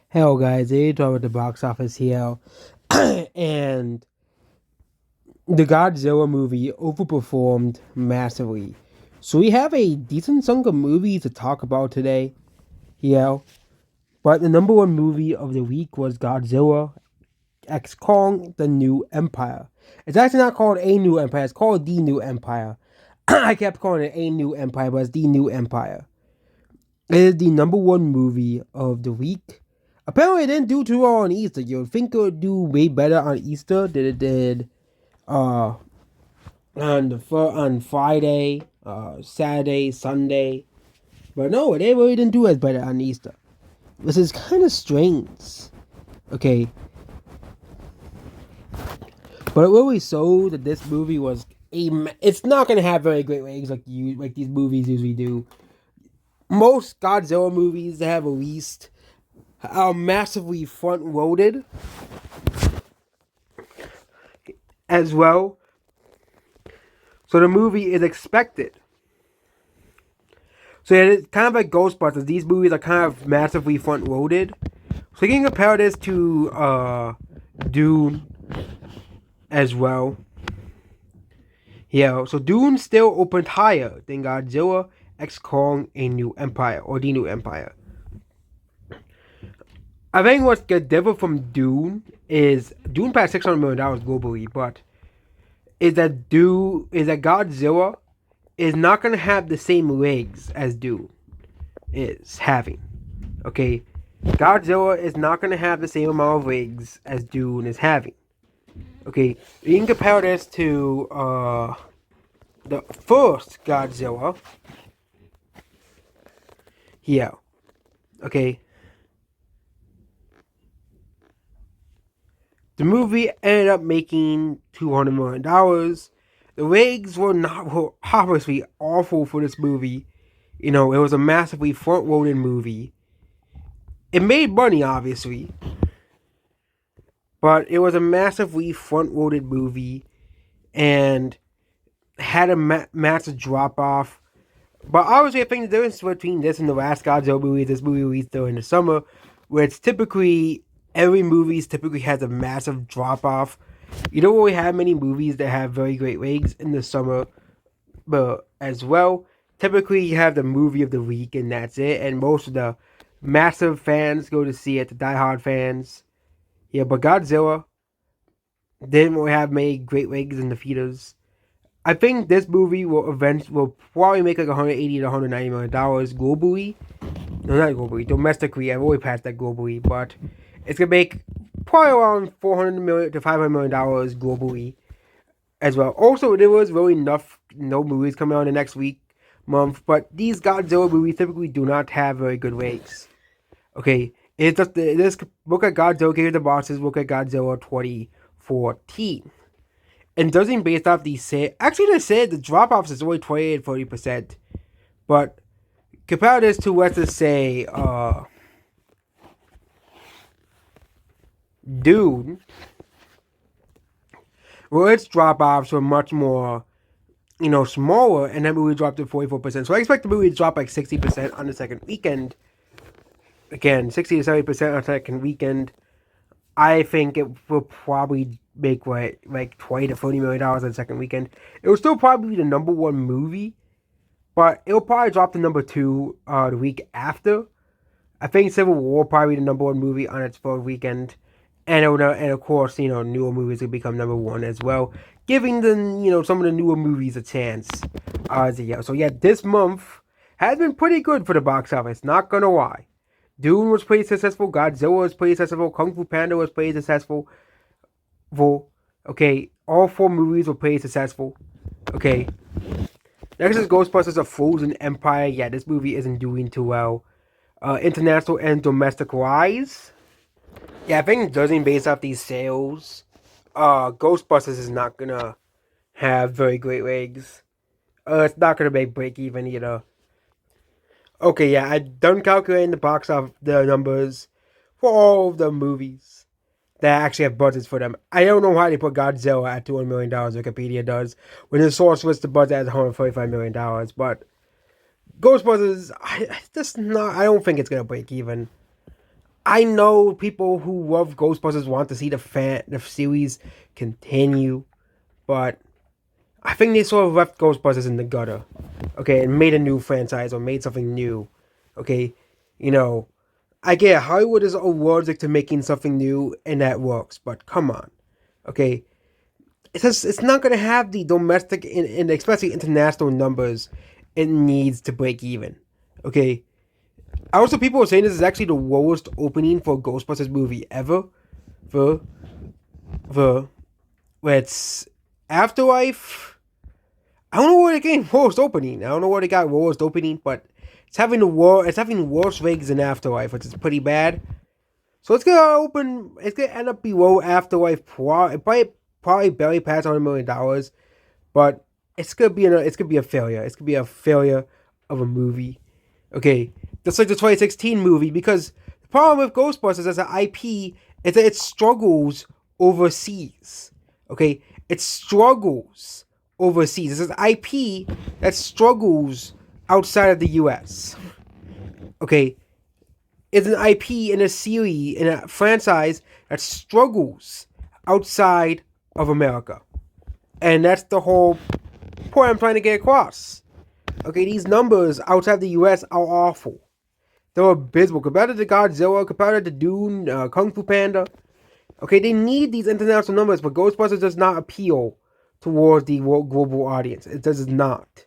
Hello guys, they talk about the box office here, and the Godzilla movie overperformed massively. So we have a decent chunk of movies to talk about today, here. But the number one movie of the week was Godzilla X Kong: The New Empire. It's actually not called A New Empire; it's called The New Empire. I kept calling it A New Empire, but it's The New Empire. It is the number one movie of the week. Apparently, it didn't do too well on Easter. You would think it would do way better on Easter than it did uh, on Friday, Saturday, Sunday. But no, it really didn't do as better on Easter. This is kind of strange. Okay. But it really showed that this movie was it's not going to have very great ratings like these movies usually do. Most Godzilla movies that have released are massively front loaded as well. So the movie is expected. So yeah, it's kind of like Ghostbusters. These movies are kind of massively front loaded. So you can compare this to Dune as well. Yeah, so Dune still opened higher than Godzilla X Kong: A New Empire or The New Empire. I think what's different from Dune is Dune passed $600 million globally, but is that Godzilla is not gonna have the same legs as Dune is having. Okay, Godzilla is not gonna have the same amount of legs as Dune is having. Okay, you can compare this to the first Godzilla. Yeah. Okay. The movie ended up making $200 million. The legs were obviously awful for this movie. You know, it was a massively front-loaded movie. It made money, obviously, but it was a massively front-loaded movie and had a massive drop-off. But obviously, I think the difference between this and the last Godzilla movie is this movie released during the summer, where it's typically every movie typically has a massive drop off. You don't really have many movies that have very great ratings in the summer, but as well, typically you have the movie of the week and that's it. And most of the massive fans go to see it, the diehard fans. Yeah, but Godzilla didn't really have many great ratings in the theaters. I think this movie will probably make like 180 to 190 million dollars globally. No, not globally, domestically. I've already passed that globally, but it's gonna make probably around 400 million to 500 million dollars globally as well. Also, there was really no movies coming out in the next month, but these Godzilla movies typically do not have very good rates. Okay, it's just this look at Godzilla King of the Bosses, look at Godzilla 2014. And judging based off these actually they said the drop offs is only 28 to 40%. But compare this to let's just say Dune, where its drop offs were much more, smaller, and that movie dropped to 44%. So I expect the movie to drop like 60% on the second weekend. Again, 60 to 70% on the second weekend. I think it will probably make like $20 to $40 million on the second weekend. It will still probably be the number one movie, but it'll probably drop to number two the week after. I think Civil War will probably be the number one movie on its third weekend, and of course newer movies will become number one as well, giving some of the newer movies a chance. So yeah, this month has been pretty good for the box office. Not gonna lie. Dune was pretty successful. Godzilla was pretty successful. Kung Fu Panda was pretty successful. Okay, all four movies were pretty successful. Okay. Next is Ghostbusters: A Frozen Empire. Yeah, this movie isn't doing too well. International and domestic wise. Yeah, I think judging based off these sales, Ghostbusters is not gonna have very great legs. It's not gonna make break even either. Okay, yeah, I done calculating the box off the numbers for all of the movies that actually have budgets for them. I don't know why they put Godzilla at $200 million. Wikipedia does when the source lists the budget at $145 million. But Ghostbusters, I don't think it's gonna break even. I know people who love Ghostbusters want to see the series continue, but I think they sort of left Ghostbusters in the gutter. Okay, and made a new franchise or made something new. Okay, you know, I get Hollywood is allergic to making something new and that works, but come on. Okay, it's not gonna have the domestic and especially international numbers it needs to break even. Okay. Also, people are saying this is actually the lowest opening for a Ghostbusters movie ever. For the it's Afterlife. I don't know where they getting lowest opening. I don't know where they got lowest opening, but it's having worse ratings than Afterlife, which is pretty bad. So it's gonna open. It's gonna end up below Afterlife. Probably barely past $100 million, but it's gonna be a failure. It's gonna be a failure of a movie. Okay, just like the 2016 movie, because the problem with Ghostbusters as an IP is that it struggles overseas. Okay, it struggles overseas. It's an IP that struggles outside of the U.S. Okay, it's an IP in a series in a franchise that struggles outside of America, and that's the whole point I'm trying to get across. Okay, these numbers outside the U.S. are awful. They're abysmal compared to Godzilla, compared to Dune, Kung Fu Panda. Okay, they need these international numbers, but Ghostbusters does not appeal towards the global audience. It does not.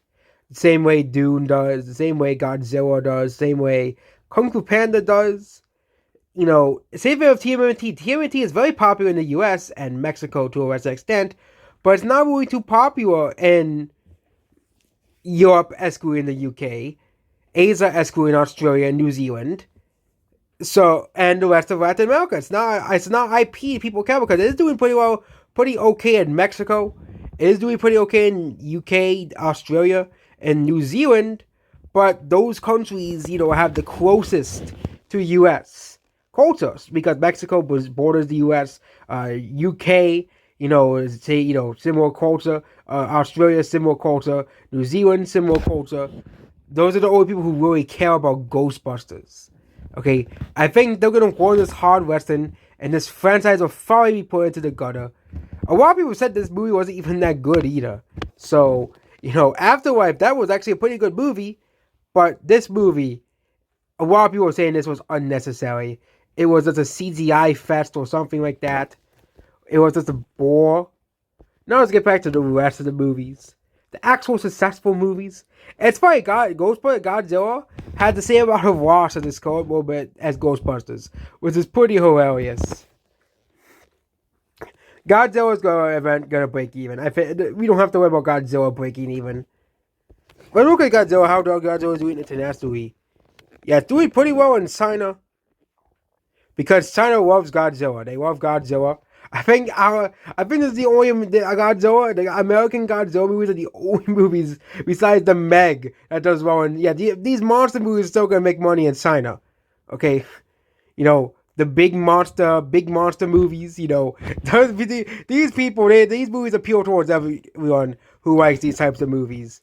The same way Dune does, the same way Godzilla does, the same way Kung Fu Panda does. You know, same thing with TMNT. TMNT is very popular in the US and Mexico to a lesser extent, but it's not really too popular in Europe, excluding the UK, Asia, excluding Australia and New Zealand. So, and the rest of Latin America. It's not IP people care because it is doing pretty well, pretty okay in Mexico. It is doing pretty okay in UK, Australia, and New Zealand. But those countries, have the closest to US culture because Mexico borders the US, UK, similar culture, Australia, similar culture, New Zealand, similar culture. Those are the only people who really care about Ghostbusters. Okay, I think they're gonna warn this hard western, and this franchise will finally be put into the gutter. A lot of people said this movie wasn't even that good either. So, Afterlife, that was actually a pretty good movie, but this movie, a lot of people were saying this was unnecessary. It was just a CGI fest or something like that. It was just a bore. Now let's get back to the rest of the movies. The actual successful movies. It's funny, Ghostbusters Godzilla had the same amount of loss in this current moment as Ghostbusters, which is pretty hilarious. Godzilla's gonna break even. I think we don't have to worry about Godzilla breaking even. But look at Godzilla, how Godzilla is doing internationally. Yeah, it's doing pretty well in China. Because China loves Godzilla. They love Godzilla. I think this is the only Godzilla, the American Godzilla movies are the only movies besides the Meg that does well. And yeah, these monster movies are still gonna make money in China. Okay, the big monster movies. These people, these movies appeal towards everyone who likes these types of movies.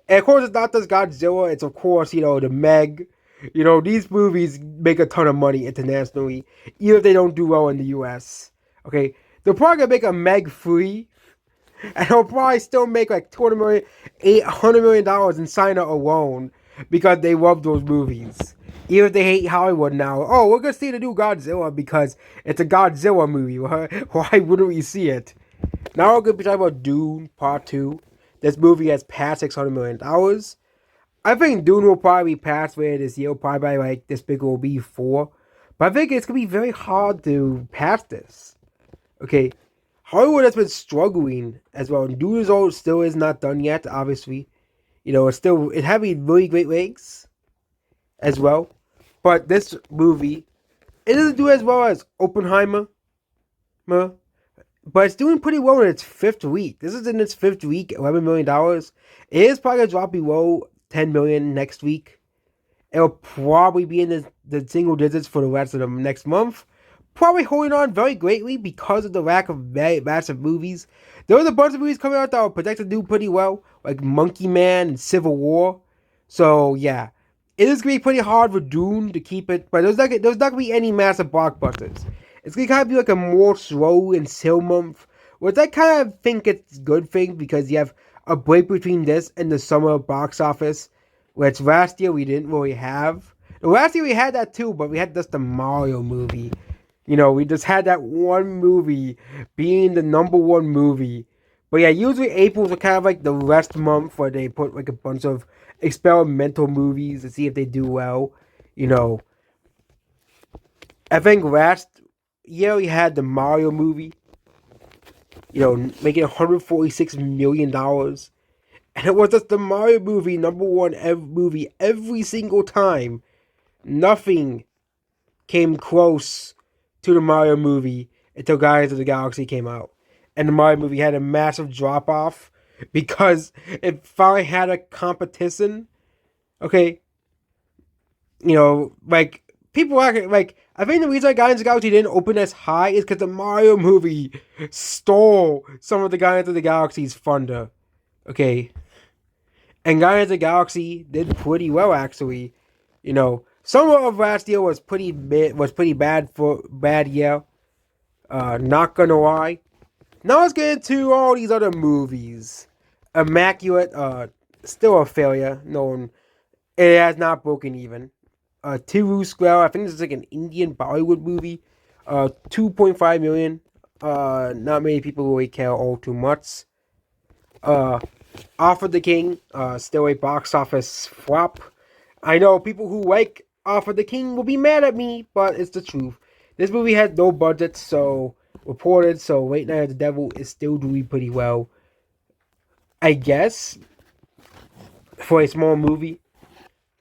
And of course, it's not just Godzilla. It's of course the Meg. These movies make a ton of money internationally, even if they don't do well in the U.S. Okay, they're probably gonna make a Meg free, and they'll probably still make like $800 million in China alone because they love those movies. Even if they hate Hollywood now, we're gonna see the new Godzilla because it's a Godzilla movie. Why wouldn't we see it? Now we're gonna be talking about Dune Part 2. This movie has passed $600 million. I think Dune will probably pass later this year, probably by like Despicable Me 4. But I think it's gonna be very hard to pass this. Okay, Hollywood has been struggling as well. Dune still is not done yet, obviously. It's having really great legs as well. But this movie, it doesn't do as well as Oppenheimer. But it's doing pretty well in its 5th week. This is in its 5th week, $11 million. It is probably going to drop below $10 million next week. It'll probably be in the single digits for the rest of the next month. Probably holding on very greatly because of the lack of massive movies. There was a bunch of movies coming out that were projected to do pretty well, like Monkey Man and Civil War. So, yeah. it is gonna be pretty hard for Dune to keep it, but there's not gonna be any massive blockbusters. It's gonna kind of be like a more slow and chill month, which I kind of think it's a good thing because you have a break between this and the summer box office, which last year we didn't really have. Last year we had that too, but we had just the Mario movie. You know, we just had that one movie being the number one movie. But yeah, usually April's are kind of like the rest month where they put like a bunch of experimental movies to see if they do well. You know, I think last year we had the Mario movie, you know, making $146 million. And it was just the Mario movie, number one movie every single time. Nothing came close to the Mario movie until Guardians of the Galaxy came out. And the Mario movie had a massive drop off because it finally had a competition. Okay. You know, like, people are like, I think the reason Guardians of the Galaxy didn't open as high is because the Mario movie stole some of the Guardians of the Galaxy's thunder. Okay. And Guardians of the Galaxy did pretty well, actually. You know, summer of last year was pretty bad year. Not gonna lie. Now let's get into all these other movies. Immaculate, still a failure. No one, it has not broken even. Tiru Square, I think this is like an Indian Bollywood movie. 2.5 million. Not many people really care all too much. Offer the King, still a box office flop. I know people who like Offer the King will be mad at me, but it's the truth. This movie had no budget, so reported, so Late Night of the Devil is still doing pretty well. I guess, for a small movie.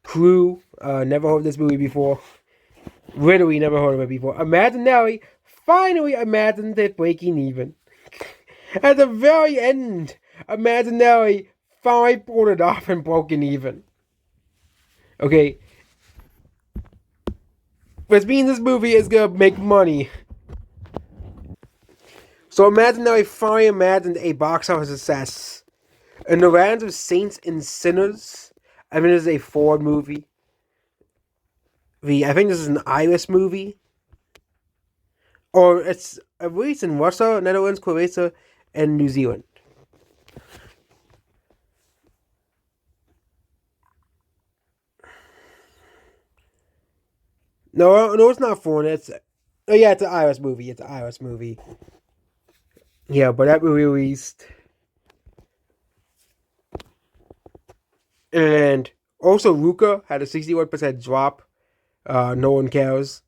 Crew, never heard of this movie before. Literally never heard of it before. Imaginary, finally imagined it breaking even. At the very end, Imaginary finally pulled it off and broken even. Okay. Which means this movie is gonna make money. So Imaginary finally imagined a box office success. In the Lands of Saints and Sinners, I mean, this is a Ford movie. I think this is an Irish movie. Or it's released in Russia, Netherlands, Croatia, and New Zealand. No, it's not foreign. It's yeah, it's an Irish movie. It's an Irish movie. Yeah, but that movie released, and also Ruka had a 61% drop. No one cares.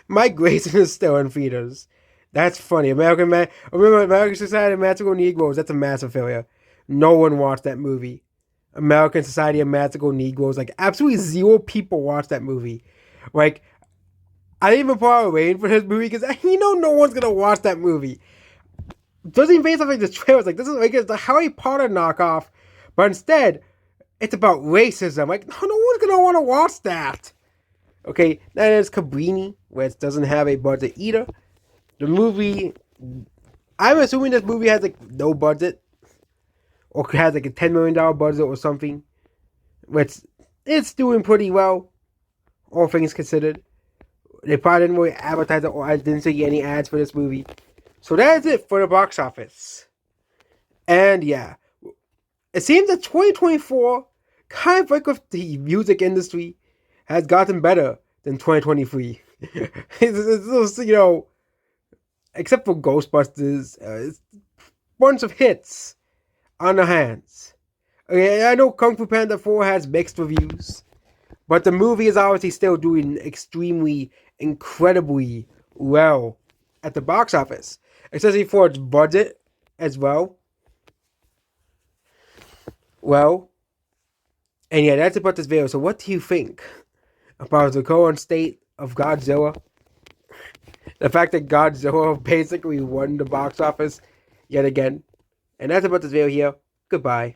Mike Grayson is still in theaters. That's funny. Remember American Society of Magical Negroes. That's a massive failure. No one watched that movie. American Society of Magical Negroes. Like, absolutely zero people watched that movie. Like, I didn't even put out a rating for this movie because no one's gonna watch that movie. Doesn't even based off like the trailers. Like, this is like it's the Harry Potter knockoff, but instead it's about racism. Like, no one's gonna want to watch that. Okay, then there's Cabrini, which doesn't have a budget either. The movie, I'm assuming this movie has like no budget, or has like a $10 million budget or something, which it's doing pretty well, all things considered. They probably didn't really advertise it, or I didn't see any ads for this movie. So that is it for the box office. And yeah, it seems that 2024, kind of like with the music industry, has gotten better than 2023. it's, except for Ghostbusters, it's a bunch of hits on the hands. Okay, I know Kung Fu Panda 4 has mixed reviews, but the movie is obviously still doing extremely, incredibly well at the box office, especially for its budget as well. Well, and yeah, that's about this video. So what do you think about the current state of Godzilla? The fact that Godzilla basically won the box office yet again. And that's about this video here. Goodbye.